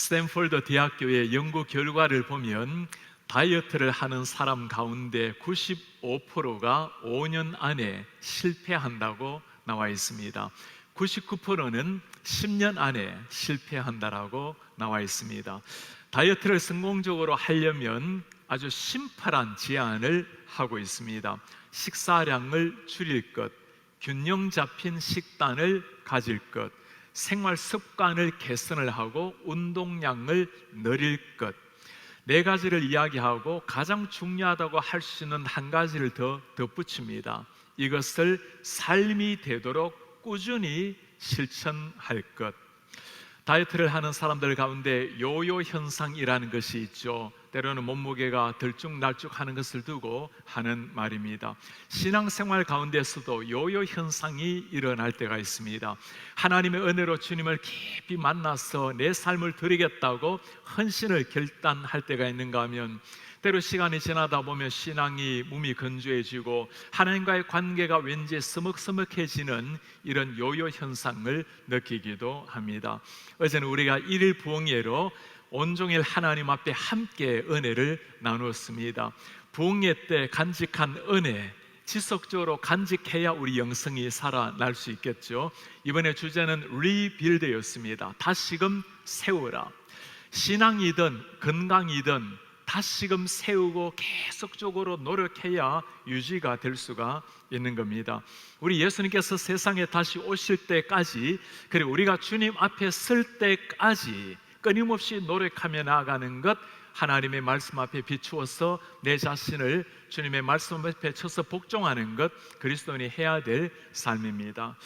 스탠포드 대학교의 연구 결과를 보면 다이어트를 하는 사람 가운데 95%가 5년 안에 실패한다고 나와 있습니다. 99%는 10년 안에 실패한다라고 나와 있습니다. 다이어트를 성공적으로 하려면 아주 심플한 제안을 하고 있습니다. 식사량을 줄일 것, 균형 잡힌 식단을 가질 것, 생활 습관을 개선을 하고 운동량을 늘릴 것, 네 가지를 이야기하고 가장 중요하다고 할 수 있는 한 가지를 더 덧붙입니다. 이것을 삶이 되도록 꾸준히 실천할 것. 다이어트를 하는 사람들 가운데 요요 현상이라는 것이 있죠. 때로는 몸무게가 들쭉날쭉하는 것을 두고 하는 말입니다. 신앙생활 가운데서도 요요 현상이 일어날 때가 있습니다. 하나님의 은혜로 주님을 깊이 만나서 내 삶을 드리겠다고 헌신을 결단할 때가 있는가 하면, 때로 시간이 지나다 보면 신앙이 몸이 건조해지고 하나님과의 관계가 왠지 서먹서먹해지는 이런 요요 현상을 느끼기도 합니다. 어제는 우리가 1일 부흥회로 온종일 하나님 앞에 함께 은혜를 나누었습니다. 부흥회 때 간직한 은혜, 지속적으로 간직해야 우리 영성이 살아날 수 있겠죠. 이번에 주제는 리빌드였습니다. 다시금 세우라. 신앙이든 건강이든 다시금 세우고 계속적으로 노력해야 유지가 될 수가 있는 겁니다. 우리 예수님께서 세상에 다시 오실 때까지, 그리고 우리가 주님 앞에 설 때까지 끊임없이 노력하며 나아가는 것, 하나님의 말씀 앞에 비추어서 내 자신을 주님의 말씀 앞에 쳐서 복종하는 것, 그리스도인이 해야 될 삶입니다.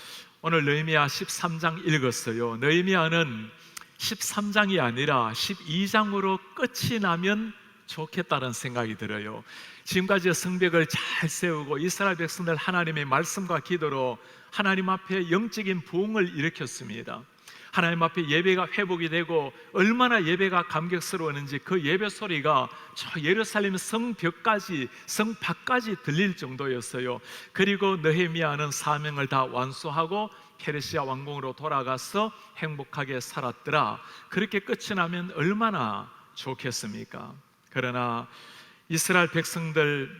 오늘 느헤미야 13장 읽었어요. 느헤미야는 13장이 아니라 12장으로 끝이 나면 좋겠다는 생각이 들어요. 지금까지 성벽을 잘 세우고 이스라엘 백성들 하나님의 말씀과 기도로 하나님 앞에 영적인 부흥을 일으켰습니다. 하나님 앞에 예배가 회복이 되고 얼마나 예배가 감격스러웠는지 그 예배 소리가 저 예루살렘 성벽까지, 성 밖까지 들릴 정도였어요. 그리고 느헤미야는 사명을 다 완수하고 페르시아 왕궁으로 돌아가서 행복하게 살았더라. 그렇게 끝이 나면 얼마나 좋겠습니까? 그러나 이스라엘 백성들,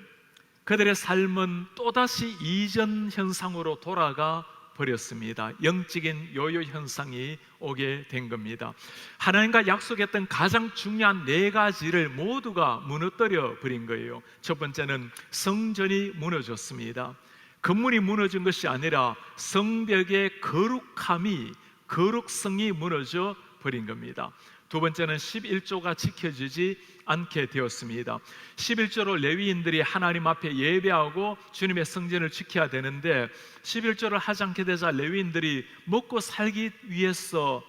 그들의 삶은 또다시 이전 현상으로 돌아가 버렸습니다. 영적인 요요 현상이 오게 된 겁니다. 하나님과 약속했던 가장 중요한 네 가지를 모두가 무너뜨려 버린 거예요. 첫 번째는 성전이 무너졌습니다. 건물이 무너진 것이 아니라 성벽의 거룩성이 무너져 버린 겁니다. 두 번째는 11조가 지켜지지 않게 되었습니다. 11조로 레위인들이 하나님 앞에 예배하고 주님의 성전을 지켜야 되는데 11조를 하지 않게 되자 레위인들이 먹고 살기 위해서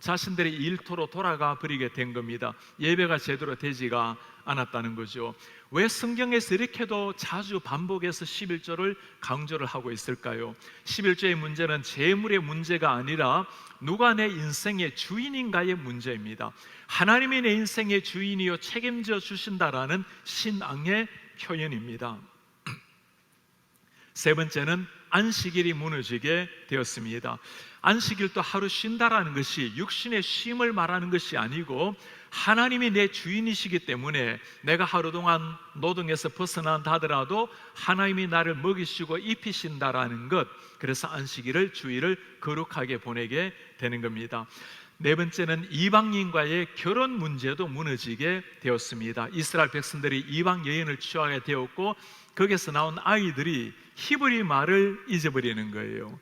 자신들의 일터로 돌아가 버리게 된 겁니다. 예배가 제대로 되지가 않았다는 거죠. 왜 성경에서 이렇게도 자주 반복해서 11조를 강조를 하고 있을까요? 11조의 문제는 재물의 문제가 아니라 누가 내 인생의 주인인가의 문제입니다. 하나님이 내 인생의 주인이요 책임져 주신다라는 신앙의 표현입니다. 세 번째는 안식일이 무너지게 되었습니다. 안식일도 하루 쉰다라는 것이 육신의 쉼을 말하는 것이 아니고 하나님이 내 주인이시기 때문에 내가 하루 동안 노동에서 벗어난다 하더라도 하나님이 나를 먹이시고 입히신다라는 것, 그래서 안식일을, 주일을 거룩하게 보내게 되는 겁니다. 네 번째는 이방인과의 결혼 문제도 무너지게 되었습니다. 이스라엘 백성들이 이방 여인을 취하게 되었고 거기서 나온 아이들이 히브리 말을 잊어버리는 거예요.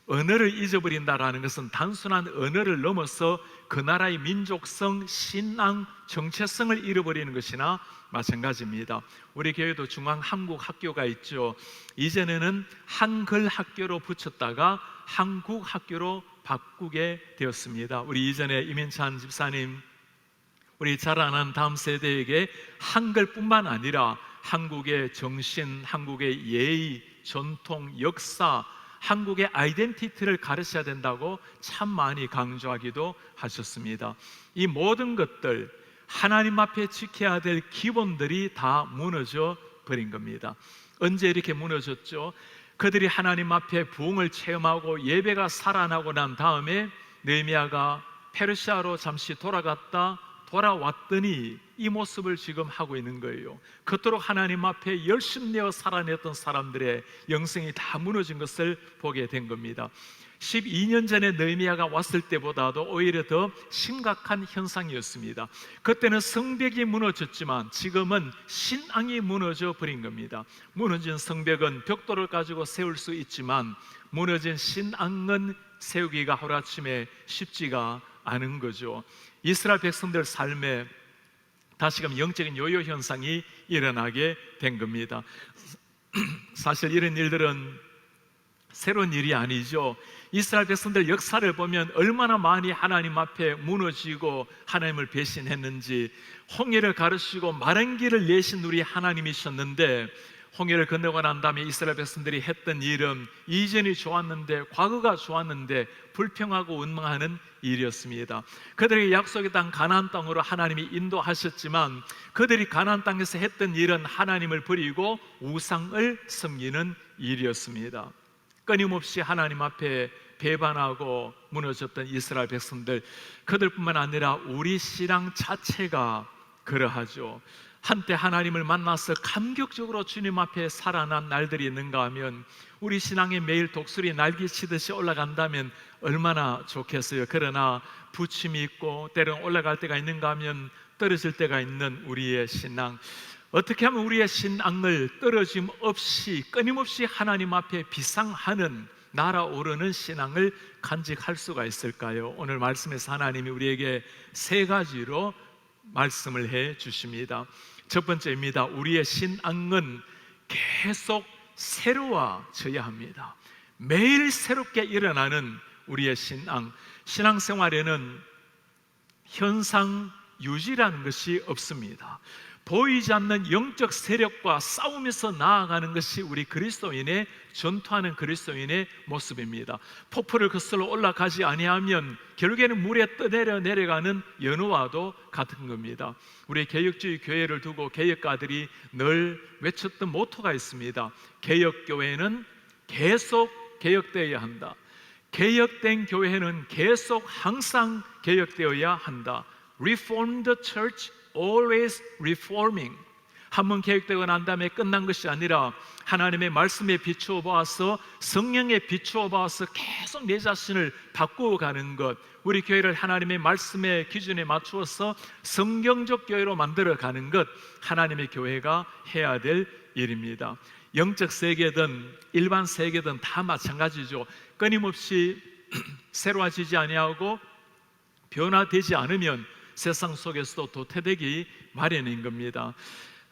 언어를 잊어버린다라는 것은 단순한 언어를 넘어서 그 나라의 민족성, 신앙, 정체성을 잃어버리는 것이나 마찬가지입니다. 우리 교회도 중앙 한국 학교가 있죠. 이전에는 한글 학교로 붙였다가 한국 학교로 바꾸게 되었습니다. 우리 이전에 이민찬 집사님, 우리 자라난 다음 세대에게 한글뿐만 아니라 한국의 정신, 한국의 예의, 전통, 역사, 한국의 아이덴티티를 가르쳐야 된다고 참 많이 강조하기도 하셨습니다. 이 모든 것들, 하나님 앞에 지켜야 될 기본들이 다 무너져 버린 겁니다. 언제 이렇게 무너졌죠? 그들이 하나님 앞에 부흥을 체험하고 예배가 살아나고 난 다음에 느헤미야가 페르시아로 잠시 돌아갔다 돌아왔더니 이 모습을 지금 하고 있는 거예요. 그토록 하나님 앞에 열심내어 살아냈던 사람들의 영성이 다 무너진 것을 보게 된 겁니다. 12년 전에 느헤미야가 왔을 때보다도 오히려 더 심각한 현상이었습니다. 그때는 성벽이 무너졌지만 지금은 신앙이 무너져 버린 겁니다. 무너진 성벽은 벽돌을 가지고 세울 수 있지만 무너진 신앙은 세우기가 하루아침에 쉽지가 않은 거죠. 이스라엘 백성들 삶에 다시금 영적인 요요 현상이 일어나게 된 겁니다. 사실 이런 일들은 새로운 일이 아니죠. 이스라엘 백성들 역사를 보면 얼마나 많이 하나님 앞에 무너지고 하나님을 배신했는지, 홍해를 가르시고 마른 길을 내신 우리 하나님이셨는데 홍해를 건너고 난 다음에 이스라엘 백성들이 했던 일은 이전이 좋았는데, 과거가 좋았는데 불평하고 원망하는 일이었습니다. 그들에게 약속의 땅 가나안 땅으로 하나님이 인도하셨지만 그들이 가나안 땅에서 했던 일은 하나님을 버리고 우상을 섬기는 일이었습니다. 끊임없이 하나님 앞에 배반하고 무너졌던 이스라엘 백성들, 그들뿐만 아니라 우리 신앙 자체가 그러하죠. 한때 하나님을 만나서 감격적으로 주님 앞에 살아난 날들이 있는가 하면 우리 신앙에 매일 독수리 날개치듯이 올라간다면 얼마나 좋겠어요. 그러나 부침이 있고 때로는 올라갈 때가 있는가 하면 떨어질 때가 있는 우리의 신앙, 어떻게 하면 우리의 신앙을 떨어짐 없이 끊임없이 하나님 앞에 비상하는, 날아오르는 신앙을 간직할 수가 있을까요? 오늘 말씀에서 하나님이 우리에게 세 가지로 말씀을 해 주십니다. 첫 번째입니다. 우리의 신앙은 계속 새로워져야 합니다. 매일 새롭게 일어나는 우리의 신앙. 신앙생활에는 현상 유지라는 것이 없습니다. 보이지 않는 영적 세력과 싸우면서 나아가는 것이 우리 그리스도인의, 전투하는 그리스도인의 모습입니다. 폭포를 거슬러 올라가지 아니하면 결국에는 물에 떠내려 내려가는 연어와도 같은 겁니다. 우리 개혁주의 교회를 두고 개혁가들이 늘 외쳤던 모토가 있습니다. 개혁교회는 계속 개혁되어야 한다. 개혁된 교회는 계속 항상 개혁되어야 한다. Reform the church, always reforming. 한번 개혁되고 난 다음에 끝난 것이 아니라 하나님의 말씀에 비추어 보아서, 성령에 비추어 보아서 계속 내 자신을 바꾸어 가는 것, 우리 교회를 하나님의 말씀의 기준에 맞추어서 성경적 교회로 만들어 가는 것, 하나님의 교회가 해야 될 일입니다. 영적 세계든 일반 세계든 다 마찬가지죠. 끊임없이 새로워지지 아니하고 변화되지 않으면 세상 속에서도 도태되기 마련인 겁니다.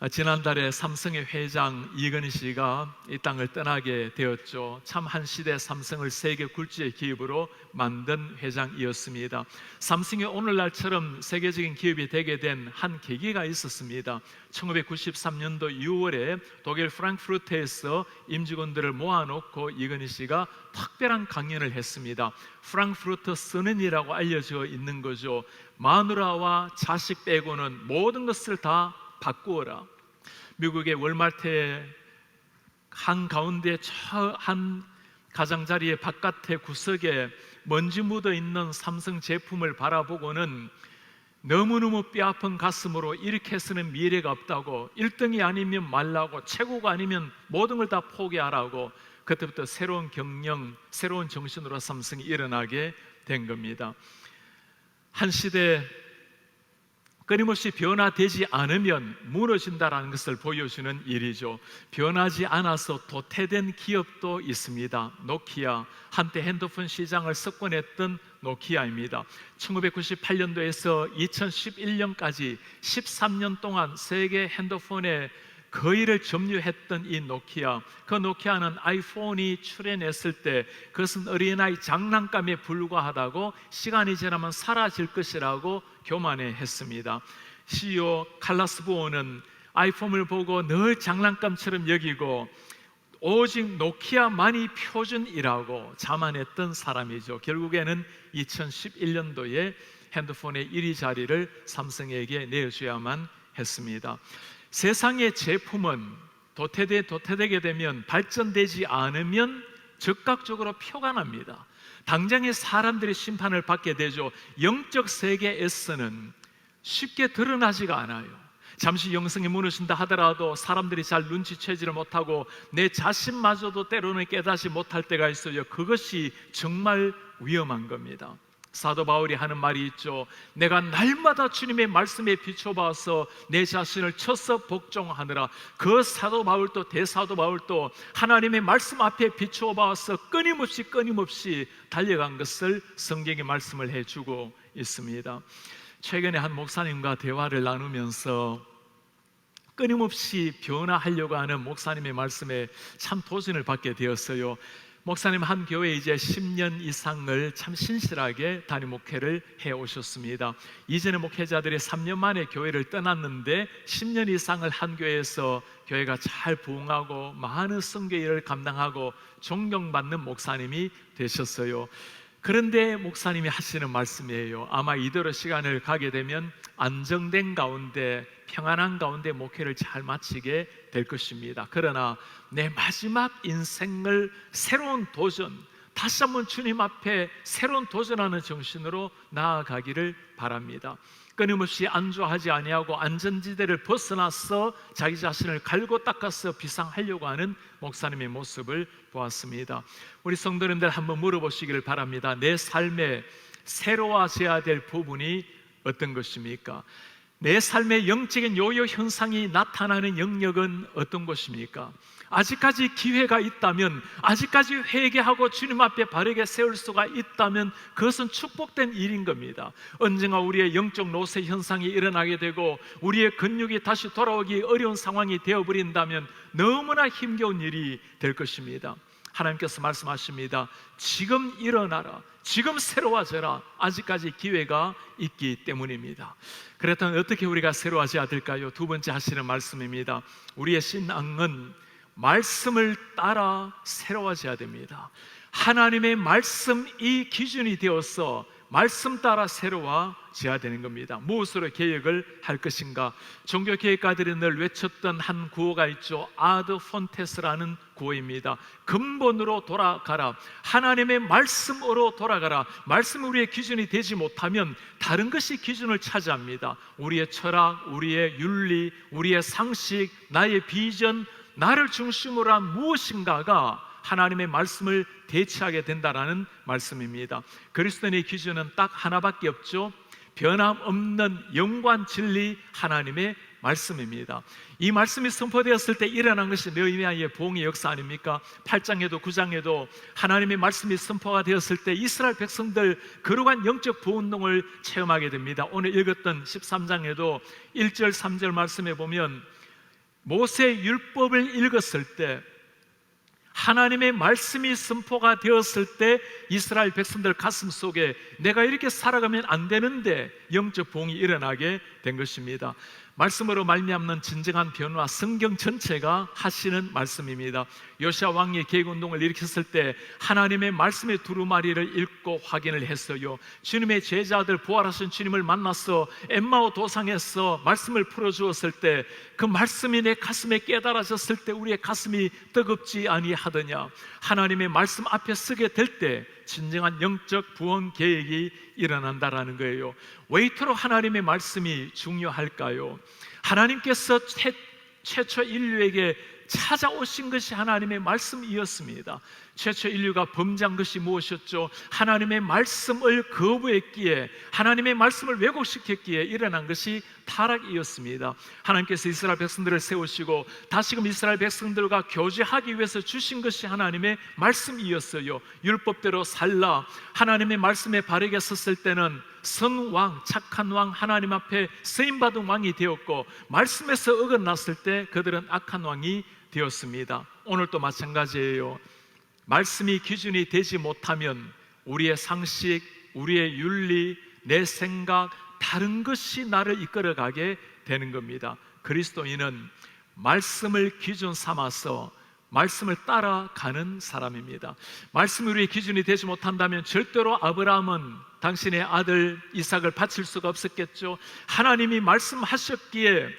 지난달에 삼성의 회장 이건희 씨가 이 땅을 떠나게 되었죠. 참 한 시대 삼성을 세계 굴지의 기업으로 만든 회장이었습니다. 삼성이 오늘날처럼 세계적인 기업이 되게 된 한 계기가 있었습니다. 1993년도 6월에 독일 프랑크푸르트에서 임직원들을 모아놓고 이건희 씨가 특별한 강연을 했습니다. 프랑크푸르트 선언이라고 알려져 있는 거죠. 마누라와 자식 빼고는 모든 것을 다 바꾸어라. 미국의 월마트의 한가운데 한 가장자리의 바깥의 구석에 먼지 묻어 있는 삼성 제품을 바라보고는 너무너무 뼈아픈 가슴으로 이렇게 해서는 미래가 없다고, 1등이 아니면 말라고, 최고가 아니면 모든 걸 다 포기하라고, 그때부터 새로운 경영, 새로운 정신으로 삼성이 일어나게 된 겁니다. 한 시대 끊임없이 변화되지 않으면 무너진다는 것을 보여주는 일이죠. 변하지 않아서 도태된 기업도 있습니다. 노키아, 한때 핸드폰 시장을 석권했던 노키아입니다. 1998년도에서 2011년까지 13년 동안 세계 핸드폰의 거의를 점유했던 이 노키아, 그 노키아는 아이폰이 출현했을 때 그것은 어린아이 장난감에 불과하다고, 시간이 지나면 사라질 것이라고 교만해했습니다. CEO 칼라스 부어는 아이폰을 보고 늘 장난감처럼 여기고 오직 노키아만이 표준이라고 자만했던 사람이죠. 결국에는 2011년도에 핸드폰의 1위 자리를 삼성에게 내어줘야만 했습니다. 세상의 제품은 도태되게 되면, 발전되지 않으면 즉각적으로 표가 납니다. 당장의 사람들의 심판을 받게 되죠. 영적 세계에서는 쉽게 드러나지가 않아요. 잠시 영성이 무너진다 하더라도 사람들이 잘 눈치채지를 못하고 내 자신마저도 때로는 깨닫지 못할 때가 있어요. 그것이 정말 위험한 겁니다. 사도 바울이 하는 말이 있죠. 내가 날마다 주님의 말씀에 비춰봐서 내 자신을 쳐서 복종하느라. 그 사도 바울도 대사도 바울도 하나님의 말씀 앞에 비춰봐서 끊임없이 달려간 것을 성경이 말씀을 해주고 있습니다. 최근에 한 목사님과 대화를 나누면서 끊임없이 변화하려고 하는 목사님의 말씀에 참 도전을 받게 되었어요. 목사님 한 교회에 이제 10년 이상을 참 신실하게 단임 목회를 해오셨습니다. 이전에 목회자들이 3년 만에 교회를 떠났는데 10년 이상을 한 교회에서 교회가 잘 부흥하고 많은 선교 일을 감당하고 존경받는 목사님이 되셨어요. 그런데 목사님이 하시는 말씀이에요. 아마 이대로 시간을 가게 되면 안정된 가운데 평안한 가운데 목회를 잘 마치게 될 것입니다. 그러나 내 마지막 인생을 새로운 도전, 다시 한번 주님 앞에 새로운 도전하는 정신으로 나아가기를 바랍니다. 끊임없이 안주하지 아니하고 안전지대를 벗어나서 자기 자신을 갈고 닦아서 비상하려고 하는 목사님의 모습을 보았습니다. 우리 성도님들 한번 물어보시기를 바랍니다. 내 삶에 새로워져야 될 부분이 어떤 것입니까? 내 삶의 영적인 요요 현상이 나타나는 영역은 어떤 것입니까? 아직까지 기회가 있다면, 아직까지 회개하고 주님 앞에 바르게 세울 수가 있다면 그것은 축복된 일인 겁니다. 언젠가 우리의 영적 노쇠 현상이 일어나게 되고 우리의 근육이 다시 돌아오기 어려운 상황이 되어버린다면 너무나 힘겨운 일이 될 것입니다. 하나님께서 말씀하십니다. 지금 일어나라, 지금 새로워져라. 아직까지 기회가 있기 때문입니다. 그렇다면 어떻게 우리가 새로워져야 될까요? 두 번째 하시는 말씀입니다. 우리의 신앙은 말씀을 따라 새로워져야 됩니다. 하나님의 말씀이 기준이 되어서 말씀 따라 새로워져야 되는 겁니다. 무엇으로 개혁을 할 것인가? 종교개혁가들이 늘 외쳤던 한 구호가 있죠. 아드 폰테스라는 구호입니다. 근본으로 돌아가라. 하나님의 말씀으로 돌아가라. 말씀이 우리의 기준이 되지 못하면 다른 것이 기준을 차지합니다. 우리의 철학, 우리의 윤리, 우리의 상식, 나의 비전, 나를 중심으로 한 무엇인가가 하나님의 말씀을 대체하게 된다라는 말씀입니다. 그리스도인의 기준은 딱 하나밖에 없죠. 변함없는 영관 진리 하나님의 말씀입니다. 이 말씀이 선포되었을 때 일어난 것이 느헤미야의 부흥의 역사 아닙니까? 8장에도 9장에도 하나님의 말씀이 선포가 되었을 때 이스라엘 백성들 거룩한 영적 부운동을 체험하게 됩니다. 오늘 읽었던 13장에도 1절 3절 말씀에 보면 모세 율법을 읽었을 때 하나님의 말씀이 선포가 되었을 때 이스라엘 백성들 가슴 속에 내가 이렇게 살아가면 안 되는데 영적 부흥이 일어나게 된 것입니다. 말씀으로 말미암는 진정한 변화, 성경 전체가 하시는 말씀입니다. 요시야 왕이 개혁운동을 일으켰을 때 하나님의 말씀의 두루마리를 읽고 확인을 했어요. 주님의 제자들 부활하신 주님을 만나서 엠마오 도상에서 말씀을 풀어주었을 때 그 말씀이 내 가슴에 깨달아졌을 때 우리의 가슴이 뜨겁지 아니하더냐. 하나님의 말씀 앞에 서게 될 때 진정한 영적 구원 계획이 일어난다라는 거예요. 왜 이토록 하나님의 말씀이 중요할까요? 하나님께서 최초 인류에게 찾아오신 것이 하나님의 말씀이었습니다. 최초 인류가 범죄한 것이 무엇이었죠? 하나님의 말씀을 거부했기에, 하나님의 말씀을 왜곡시켰기에 일어난 것이 타락이었습니다. 하나님께서 이스라엘 백성들을 세우시고 다시금 이스라엘 백성들과 교제하기 위해서 주신 것이 하나님의 말씀이었어요. 율법대로 살라. 하나님의 말씀에 바르게 섰을 때는 선왕, 착한 왕, 하나님 앞에 쓰임받은 왕이 되었고, 말씀에서 어긋났을 때 그들은 악한 왕이 되었습니다. 오늘도 마찬가지예요. 말씀이 기준이 되지 못하면 우리의 상식, 우리의 윤리, 내 생각, 다른 것이 나를 이끌어가게 되는 겁니다. 그리스도인은 말씀을 기준 삼아서 말씀을 따라가는 사람입니다. 말씀이 우리의 기준이 되지 못한다면 절대로 아브라함은 당신의 아들 이삭을 바칠 수가 없었겠죠. 하나님이 말씀하셨기에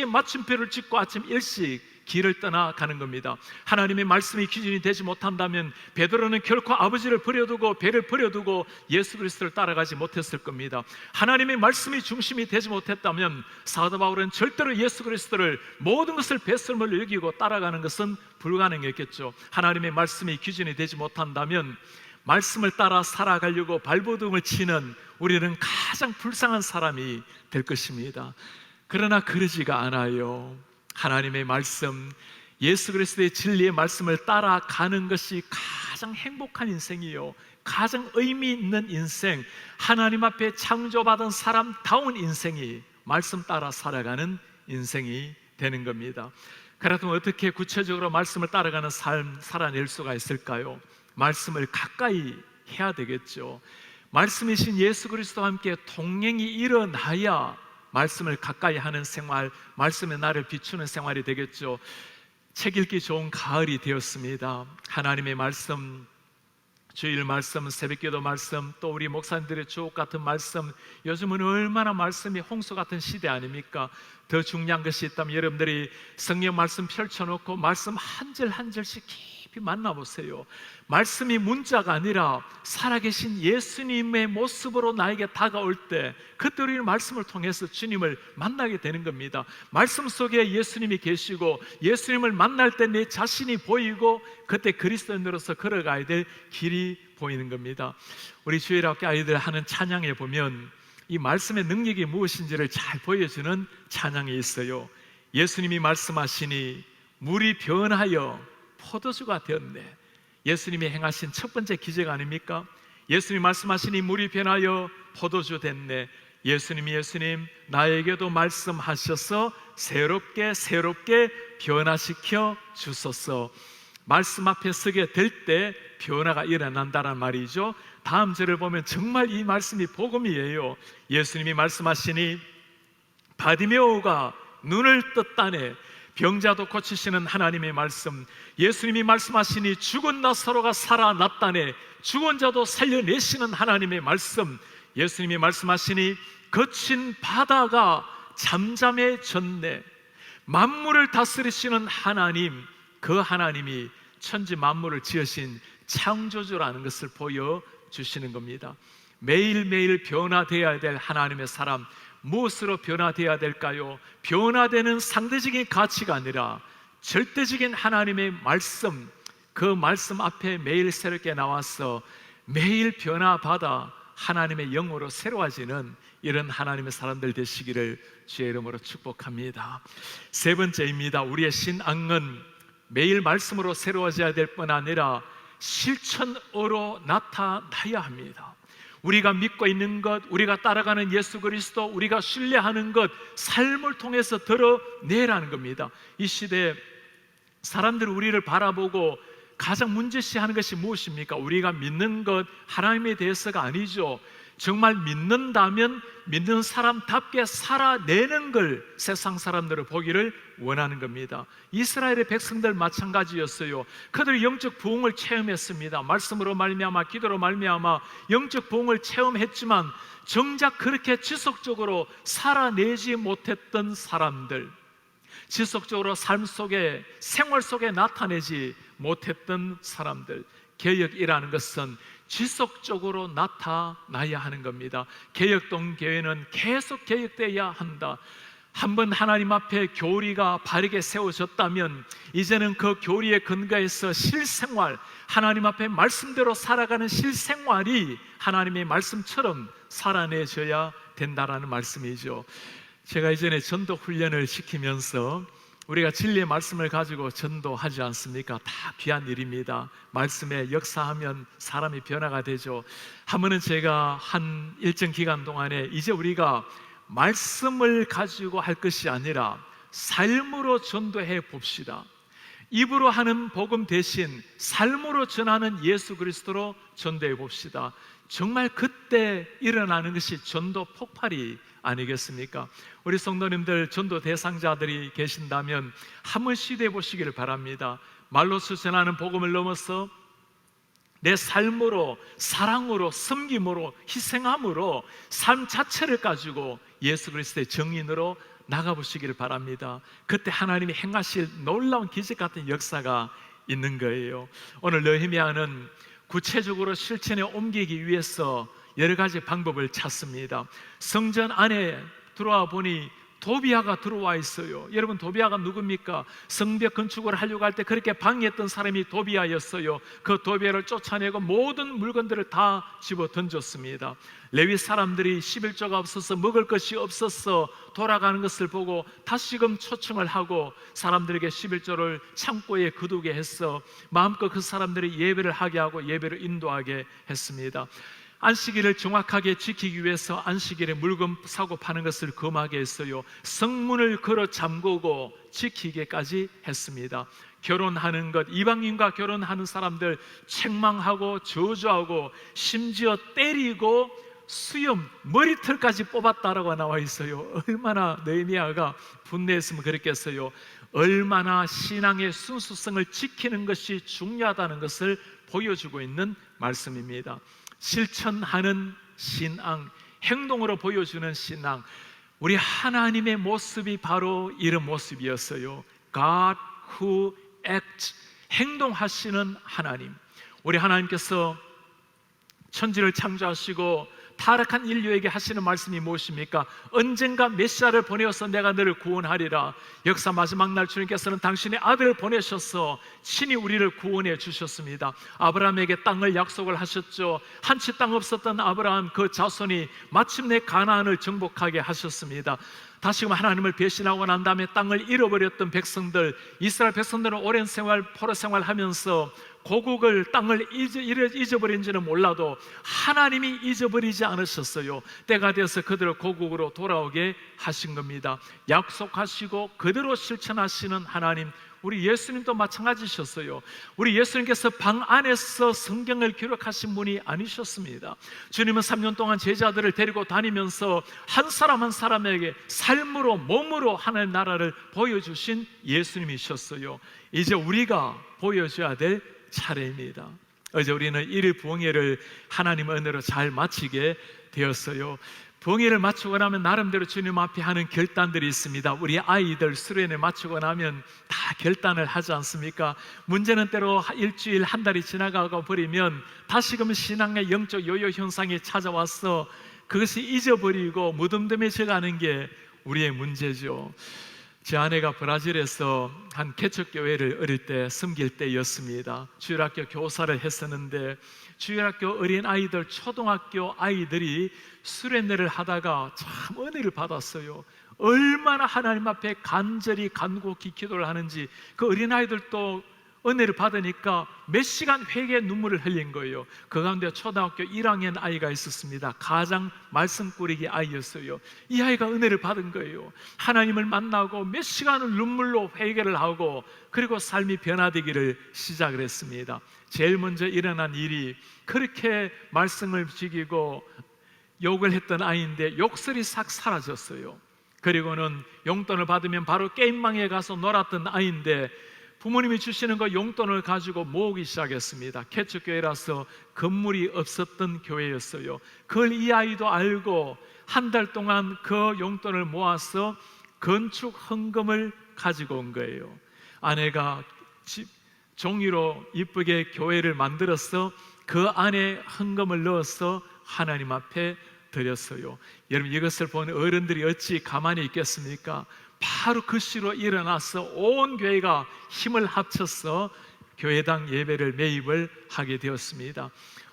마침표를 찍고 아침 일찍 길을 떠나가는 겁니다. 하나님의 말씀이 기준이 되지 못한다면 베드로는 결코 아버지를 버려두고 배를 버려두고 예수 그리스도를 따라가지 못했을 겁니다. 하나님의 말씀이 중심이 되지 못했다면 사도 바울은 절대로 예수 그리스도를 모든 것을 배설물로 여기고 따라가는 것은 불가능했겠죠. 하나님의 말씀이 기준이 되지 못한다면 말씀을 따라 살아가려고 발버둥을 치는 우리는 가장 불쌍한 사람이 될 것입니다. 그러나 그러지가 않아요. 하나님의 말씀, 예수 그리스도의 진리의 말씀을 따라가는 것이 가장 행복한 인생이요, 가장 의미 있는 인생, 하나님 앞에 창조받은 사람다운 인생이 말씀 따라 살아가는 인생이 되는 겁니다. 그렇다면 어떻게 구체적으로 말씀을 따라가는 삶 살아낼 수가 있을까요? 말씀을 가까이 해야 되겠죠. 말씀이신 예수 그리스도와 함께 동행이 일어나야 말씀을 가까이 하는 생활, 말씀의 나를 비추는 생활이 되겠죠. 책 읽기 좋은 가을이 되었습니다. 하나님의 말씀, 주일 말씀, 새벽기도 말씀, 또 우리 목사님들의 주옥 같은 말씀, 요즘은 얼마나 말씀이 홍수 같은 시대 아닙니까? 더 중요한 것이 있다면 여러분들이 성경 말씀 펼쳐놓고 말씀 한 절 한 절씩 깊이 만나보세요. 말씀이 문자가 아니라 살아계신 예수님의 모습으로 나에게 다가올 때 그때 우리는 말씀을 통해서 주님을 만나게 되는 겁니다. 말씀 속에 예수님이 계시고 예수님을 만날 때 내 자신이 보이고 그때 그리스도인으로서 걸어가야 될 길이 보이는 겁니다. 우리 주일학교 아이들 하는 찬양에 보면 이 말씀의 능력이 무엇인지를 잘 보여주는 찬양이 있어요. 예수님이 말씀하시니 물이 변하여 포도주가 되었네. 예수님이 행하신 첫 번째 기적 아닙니까? 예수님이 말씀하시니 물이 변하여 포도주 됐네. 예수님 나에게도 말씀하셔서 새롭게 변화시켜 주소서. 말씀 앞에 서게 될 때 변화가 일어난다는 말이죠. 다음 절을 보면 정말 이 말씀이 복음이에요. 예수님이 말씀하시니 바디메오가 눈을 떴다네. 병자도 고치시는 하나님의 말씀, 예수님이 말씀하시니 죽은 나사로가 살아났다네. 죽은 자도 살려내시는 하나님의 말씀, 예수님이 말씀하시니 거친 바다가 잠잠해졌네. 만물을 다스리시는 하나님, 그 하나님이 천지 만물을 지으신 창조주라는 것을 보여주시는 겁니다. 매일매일 변화되어야 될 하나님의 사람, 무엇으로 변화되어야 될까요? 변화되는 상대적인 가치가 아니라 절대적인 하나님의 말씀, 그 말씀 앞에 매일 새롭게 나와서 매일 변화받아 하나님의 영으로 새로워지는 이런 하나님의 사람들 되시기를 주의 이름으로 축복합니다. 세 번째입니다. 우리의 신앙은 매일 말씀으로 새로워져야 될 뿐 아니라 실천으로 나타나야 합니다. 우리가 믿고 있는 것, 우리가 따라가는 예수 그리스도, 우리가 신뢰하는 것, 삶을 통해서 드러내라는 겁니다. 이 시대에 사람들이 우리를 바라보고 가장 문제시하는 것이 무엇입니까? 우리가 믿는 것, 하나님에 대해서가 아니죠. 정말 믿는다면 믿는 사람답게 살아내는 걸 세상 사람들을 보기를 원하는 겁니다. 이스라엘의 백성들 마찬가지였어요. 그들이 영적 부흥을 체험했습니다. 말씀으로 말미암아, 기도로 말미암아 영적 부흥을 체험했지만 정작 그렇게 지속적으로 살아내지 못했던 사람들, 지속적으로 삶 속에, 생활 속에 나타내지 못했던 사람들, 개혁이라는 것은 지속적으로 나타나야 하는 겁니다. 개혁동 교회는 계속 개혁되어야 한다. 한번 하나님 앞에 교리가 바르게 세워졌다면 이제는 그 교리에 근거해서 실생활, 하나님 앞에 말씀대로 살아가는 실생활이 하나님의 말씀처럼 살아내져야 된다라는 말씀이죠. 제가 이전에 전도 훈련을 시키면서 우리가 진리의 말씀을 가지고 전도하지 않습니까? 다 귀한 일입니다. 말씀에 역사하면 사람이 변화가 되죠. 한 번은 제가 한 일정 기간 동안에 이제 우리가 말씀을 가지고 할 것이 아니라 삶으로 전도해 봅시다. 입으로 하는 복음 대신 삶으로 전하는 예수 그리스도로 전도해 봅시다. 정말 그때 일어나는 것이 전도 폭발이 아니겠습니까? 우리 성도님들 전도 대상자들이 계신다면 한번 시도해 보시기를 바랍니다. 말로서 전하는 복음을 넘어서 내 삶으로, 사랑으로, 섬김으로, 희생함으로 삶 자체를 가지고 예수 그리스도의 정인으로 나가보시기를 바랍니다. 그때 하나님이 행하실 놀라운 기적 같은 역사가 있는 거예요. 오늘 느헤미야는 구체적으로 실천에 옮기기 위해서 여러 가지 방법을 찾습니다. 성전 안에 들어와 보니 도비아가 들어와 있어요. 여러분, 도비아가 누굽니까? 성벽 건축을 하려고 할 때 그렇게 방해했던 사람이 도비아였어요. 그 도비아를 쫓아내고 모든 물건들을 다 집어 던졌습니다. 레위 사람들이 11조가 없어서 먹을 것이 없어서 돌아가는 것을 보고 다시금 초청을 하고 사람들에게 11조를 창고에 거두게 해서 마음껏 그 사람들이 예배를 하게 하고 예배를 인도하게 했습니다. 안식일을 정확하게 지키기 위해서 안식일에 물건 사고 파는 것을 금하게 했어요. 성문을 걸어 잠그고 지키게까지 했습니다. 결혼하는 것, 이방인과 결혼하는 사람들 책망하고 저주하고 심지어 때리고 수염, 머리털까지 뽑았다라고 나와 있어요. 얼마나 느헤미야가 분노했으면 그랬겠어요. 얼마나 신앙의 순수성을 지키는 것이 중요하다는 것을 보여주고 있는 말씀입니다. 실천하는 신앙, 행동으로 보여주는 신앙, 우리 하나님의 모습이 바로 이런 모습이었어요. God who acts, 행동하시는 하나님. 우리 하나님께서 천지를 창조하시고 타락한 인류에게 하시는 말씀이 무엇입니까? 언젠가 메시아를 보내어서 내가 너를 구원하리라. 역사 마지막 날 주님께서는 당신의 아들을 보내셔서 친히 우리를 구원해 주셨습니다. 아브라함에게 땅을 약속을 하셨죠. 한 채 땅 없었던 아브라함 그 자손이 마침내 가나안을 정복하게 하셨습니다. 다시금 하나님을 배신하고 난 다음에 땅을 잃어버렸던 백성들, 이스라엘 백성들은 오랜 생활, 포로 생활하면서 고국을, 땅을 잊어버린지는 몰라도 하나님이 잊어버리지 않으셨어요. 때가 되어서 그들을 고국으로 돌아오게 하신 겁니다. 약속하시고 그대로 실천하시는 하나님, 우리 예수님도 마찬가지셨어요. 우리 예수님께서 방 안에서 성경을 기록하신 분이 아니셨습니다. 주님은 3년 동안 제자들을 데리고 다니면서 한 사람 한 사람에게 삶으로, 몸으로 하나님 나라를 보여주신 예수님이셨어요. 이제 우리가 보여줘야 될 차례입니다. 어제 우리는 1일 부흥회를 하나님 은혜로 잘 마치게 되었어요. 부흥회를 마치고 나면 나름대로 주님 앞에 하는 결단들이 있습니다. 우리 아이들 수련회 마치고 나면 다 결단을 하지 않습니까? 문제는 때로 일주일, 한 달이 지나가고 버리면 다시금 신앙의 영적 요요 현상이 찾아와서 그것이 잊어버리고 무덤덤해져가는 게 우리의 문제죠. 제 아내가 브라질에서 한 개척교회를 어릴 때 섬길 때였습니다. 주일학교 교사를 했었는데 주일학교 어린아이들, 초등학교 아이들이 수련회를 하다가 참 은혜를 받았어요. 얼마나 하나님 앞에 간절히 간곡히 기도를 하는지 그 어린아이들도 은혜를 받으니까 몇 시간 회개의 눈물을 흘린 거예요. 그 가운데 초등학교 1학년 아이가 있었습니다. 가장 말씀 꾸리기 아이였어요. 이 아이가 은혜를 받은 거예요. 하나님을 만나고 몇 시간을 눈물로 회개를 하고 그리고 삶이 변화되기를 시작을 했습니다. 제일 먼저 일어난 일이 그렇게 말씀을 지키고 욕을 했던 아이인데 욕설이 싹 사라졌어요. 그리고는 용돈을 받으면 바로 게임방에 가서 놀았던 아이인데 부모님이 주시는 그 용돈을 가지고 모으기 시작했습니다. 개척교회라서 건물이 없었던 교회였어요. 그걸 이 아이도 알고 한 달 동안 그 용돈을 모아서 건축 헌금을 가지고 온 거예요. 아내가 종이로 이쁘게 교회를 만들어서 그 안에 헌금을 넣어서 하나님 앞에 드렸어요. 여러분, 이것을 본 어른들이 어찌 가만히 있겠습니까? 바로 그 시로 일어나서 온 교회가 힘을 합쳐서 교회당 예배를 매입을 하게 되었습니다.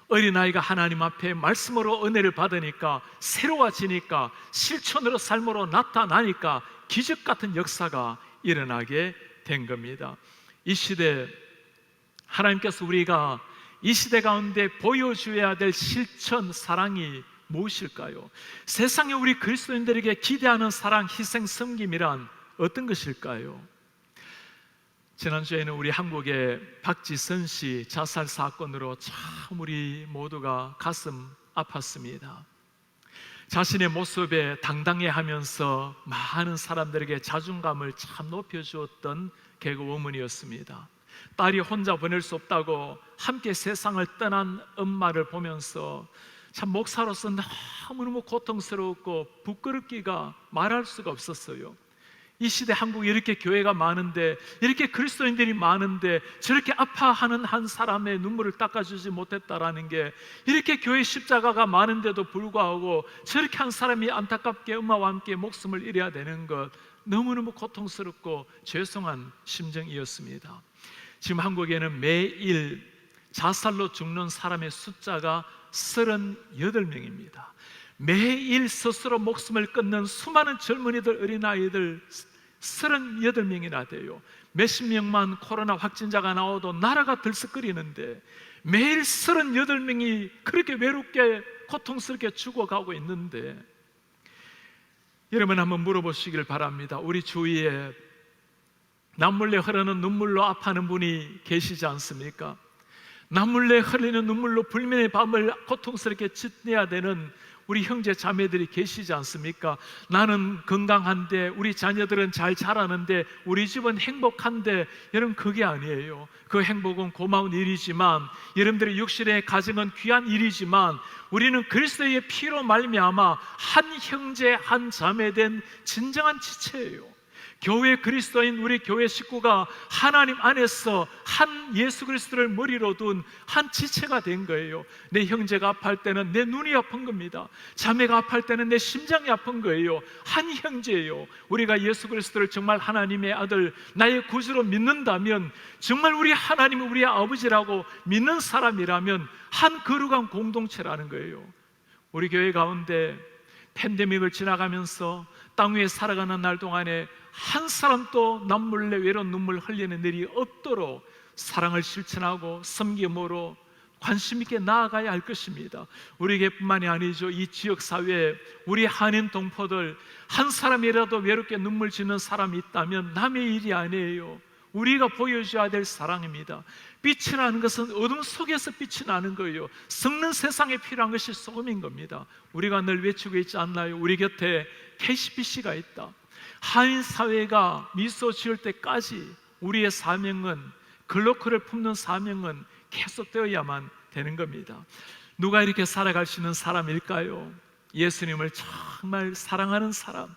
어린아이가 하나님 앞에 말씀으로 은혜를 받으니까 새로워지니까 실천으로 삶으로 나타나니까 기적 같은 역사가 일어나게 된 겁니다. 이 시대 하나님께서 우리가 이 시대 가운데 보여줘야 될 실천 사랑이 무엇일까요? 세상에 우리 그리스도인들에게 기대하는 사랑, 희생, 섬김이란 어떤 것일까요? 지난주에는 우리 한국의 박지선 씨 자살 사건으로 참 우리 모두가 가슴 아팠습니다. 자신의 모습에 당당해하면서 많은 사람들에게 자존감을 참 높여주었던 개그우먼이었습니다. 딸이 혼자 보낼 수 없다고 함께 세상을 떠난 엄마를 보면서 참 목사로서 너무너무 고통스러웠고 부끄럽기가 말할 수가 없었어요. 이 시대 한국에 이렇게 교회가 많은데, 이렇게 그리스도인들이 많은데 저렇게 아파하는 한 사람의 눈물을 닦아주지 못했다라는 게, 이렇게 교회 십자가가 많은데도 불구하고 저렇게 한 사람이 안타깝게 엄마와 함께 목숨을 잃어야 되는 것, 너무너무 고통스럽고 죄송한 심정이었습니다. 지금 한국에는 매일 자살로 죽는 사람의 숫자가 38명입니다. 매일 스스로 목숨을 끊는 수많은 젊은이들, 어린아이들 38명이나 돼요. 몇십 명만 코로나 확진자가 나와도 나라가 들썩거리는데 매일 38명이 그렇게 외롭게 고통스럽게 죽어가고 있는데, 여러분 한번 물어보시길 바랍니다. 우리 주위에 남몰래 흐르는 눈물로 아파하는 분이 계시지 않습니까? 남몰래 흘리는 눈물로 불면의 밤을 고통스럽게 지내야 되는 우리 형제 자매들이 계시지 않습니까? 나는 건강한데, 우리 자녀들은 잘 자라는데, 우리 집은 행복한데, 여러분 그게 아니에요. 그 행복은 고마운 일이지만, 여러분들의 육신의 가정은 귀한 일이지만, 우리는 그리스도의 피로 말미암아 한 형제 한 자매 된 진정한 지체예요. 교회 그리스도인 우리 교회 식구가 하나님 안에서 한 예수 그리스도를 머리로 둔 한 지체가 된 거예요. 내 형제가 아파할 때는 내 눈이 아픈 겁니다. 자매가 아파할 때는 내 심장이 아픈 거예요. 한 형제예요. 우리가 예수 그리스도를 정말 하나님의 아들, 나의 구주로 믿는다면, 정말 우리 하나님은 우리의 아버지라고 믿는 사람이라면 한 거룩한 공동체라는 거예요. 우리 교회 가운데 팬데믹을 지나가면서 땅 위에 살아가는 날 동안에 한 사람도 남몰래 외로운 눈물 흘리는 일이 없도록 사랑을 실천하고 섬김으로 관심 있게 나아가야 할 것입니다. 우리 교회뿐만이 아니죠. 이 지역 사회에 우리 한인 동포들 한 사람이라도 외롭게 눈물 짓는 사람이 있다면 남의 일이 아니에요. 우리가 보여줘야 될 사랑입니다. 빛이 나는 것은 어둠 속에서 빛이 나는 거예요. 썩는 세상에 필요한 것이 소금인 겁니다. 우리가 늘 외치고 있지 않나요? 우리 곁에 KCBC가 있다. 한인 사회가 미소 지을 때까지 우리의 사명은, 글로컬을 품는 사명은 계속되어야만 되는 겁니다. 누가 이렇게 살아갈 수 있는 사람일까요? 예수님을 정말 사랑하는 사람,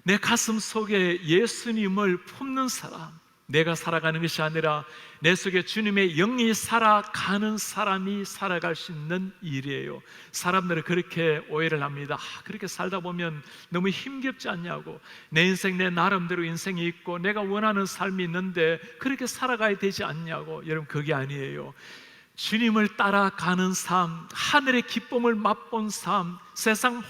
내 가슴 속에 예수님을 품는 사람, 내가 살아가는 것이 아니라 내 속에 주님의 영이 살아가는 사람이 살아갈 수 있는 일이에요. 사람들은 그렇게 오해를 합니다. 그렇게 살다 보면 너무 힘겹지 않냐고. 내 인생 내 나름대로 인생이 있고 내가 원하는 삶이 있는데 그렇게 살아가야 되지 않냐고. 여러분 그게 아니에요. 주님을 따라가는 삶, 하늘의 기쁨을 맛본 삶, 세상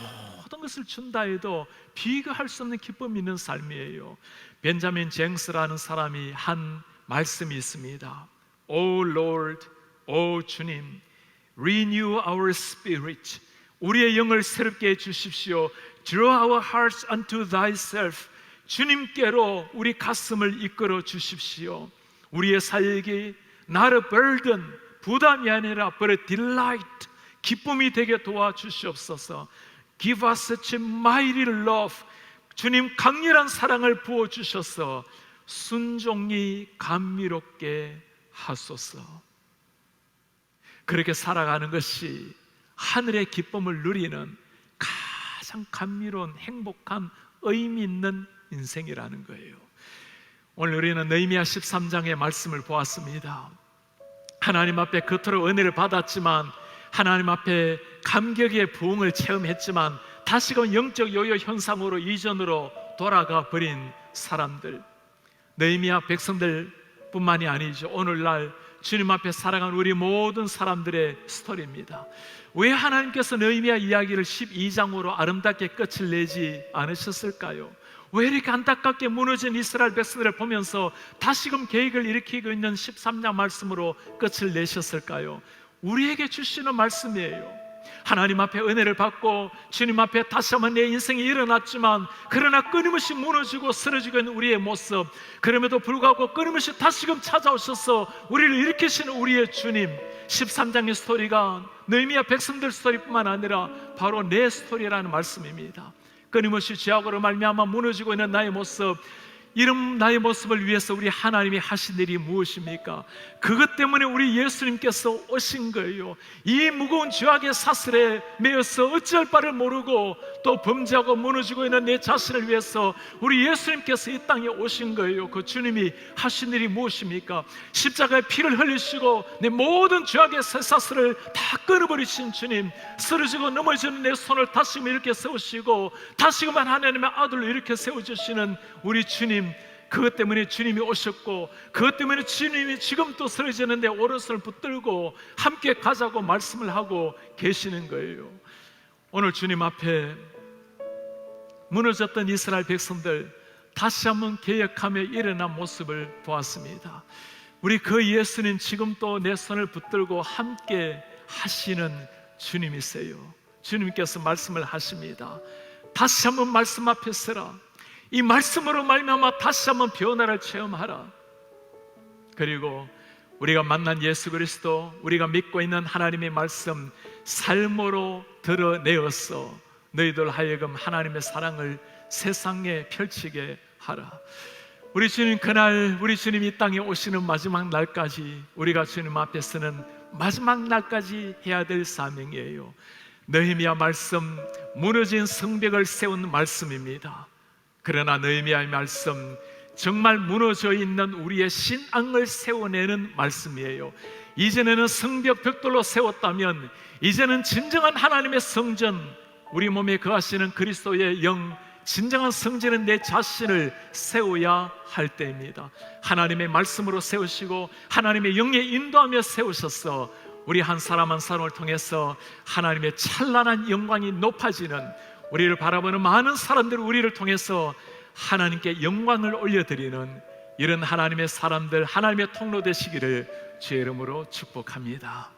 모든 것을 준다 해도 비교할 수 없는 기쁨이 있는 삶이에요. 벤자민 쟁스라는 사람이 한 말씀이 있습니다. O Lord, 오 주님, renew our spirit, 우리의 영을 새롭게 해주십시오. Draw our hearts unto thyself, 주님께로 우리 가슴을 이끌어 주십시오. 우리의 사역이 not a burden, 부담이 아니라 but a delight, 기쁨이 되게 도와주시옵소서. Give us such a mighty love, 주님 강렬한 사랑을 부어주셔서 순종이 감미롭게 하소서. 그렇게 살아가는 것이 하늘의 기쁨을 누리는 가장 감미로운 행복한 의미 있는 인생이라는 거예요. 오늘 우리는 느헤미야 13장의 말씀을 보았습니다. 하나님 앞에 겉으로 은혜를 받았지만, 하나님 앞에 감격의 부흥을 체험했지만 다시금 영적 요요 현상으로 이전으로 돌아가 버린 사람들, 느헤미야 백성들 뿐만이 아니죠. 오늘날 주님 앞에 살아가는 우리 모든 사람들의 스토리입니다. 왜 하나님께서 느헤미야 이야기를 12장으로 아름답게 끝을 내지 않으셨을까요? 왜 이렇게 안타깝게 무너진 이스라엘 백성들을 보면서 다시금 계획을 일으키고 있는 13장 말씀으로 끝을 내셨을까요? 우리에게 주시는 말씀이에요. 하나님 앞에 은혜를 받고 주님 앞에 다시 한번 내 인생이 일어났지만, 그러나 끊임없이 무너지고 쓰러지고 있는 우리의 모습, 그럼에도 불구하고 끊임없이 다시금 찾아오셔서 우리를 일으키시는 우리의 주님, 13장의 스토리가 느헤미야 백성들 스토리뿐만 아니라 바로 내 스토리라는 말씀입니다. 끊임없이 죄악으로 말미암아 무너지고 있는 나의 모습, 이런 나의 모습을 위해서 우리 하나님이 하신 일이 무엇입니까? 그것 때문에 우리 예수님께서 오신 거예요. 이 무거운 죄악의 사슬에 매여서 어찌할 바를 모르고 또 범죄하고 무너지고 있는 내 자신을 위해서 우리 예수님께서 이 땅에 오신 거예요. 그 주님이 하신 일이 무엇입니까? 십자가에 피를 흘리시고 내 모든 죄악의 사슬을 다 끊어버리신 주님, 쓰러지고 넘어지는 내 손을 다시금 이렇게 세우시고 다시금 하나님의 아들로 이렇게 세워주시는 우리 주님, 그것 때문에 주님이 오셨고 그것 때문에 주님이 지금 또 쓰러지는데 오른손을 붙들고 함께 가자고 말씀을 하고 계시는 거예요. 오늘 주님 앞에 무너졌던 이스라엘 백성들 다시 한번 개혁하며 일어난 모습을 보았습니다. 우리 그 예수님 지금 또 내 손을 붙들고 함께 하시는 주님이세요. 주님께서 말씀을 하십니다. 다시 한번 말씀 앞에 서라. 이 말씀으로 말미암아 다시 한번 변화를 체험하라. 그리고 우리가 만난 예수 그리스도, 우리가 믿고 있는 하나님의 말씀 삶으로 드러내어서 너희들 하여금 하나님의 사랑을 세상에 펼치게 하라. 우리 주님, 그날 우리 주님 이 땅에 오시는 마지막 날까지 우리가 주님 앞에서는 마지막 날까지 해야 될 사명이에요. 느헤미야 말씀, 무너진 성벽을 세운 말씀입니다. 그러나 느헤미야의 말씀, 정말 무너져 있는 우리의 신앙을 세워내는 말씀이에요. 이전에는 성벽 벽돌로 세웠다면 이제는 진정한 하나님의 성전, 우리 몸에 거하시는 그리스도의 영, 진정한 성전은 내 자신을 세워야 할 때입니다. 하나님의 말씀으로 세우시고 하나님의 영에 인도하며 세우셔서 우리 한 사람 한 사람을 통해서 하나님의 찬란한 영광이 높아지는, 우리를 바라보는 많은 사람들이 우리를 통해서 하나님께 영광을 올려드리는 이런 하나님의 사람들, 하나님의 통로 되시기를 주의 이름으로 축복합니다.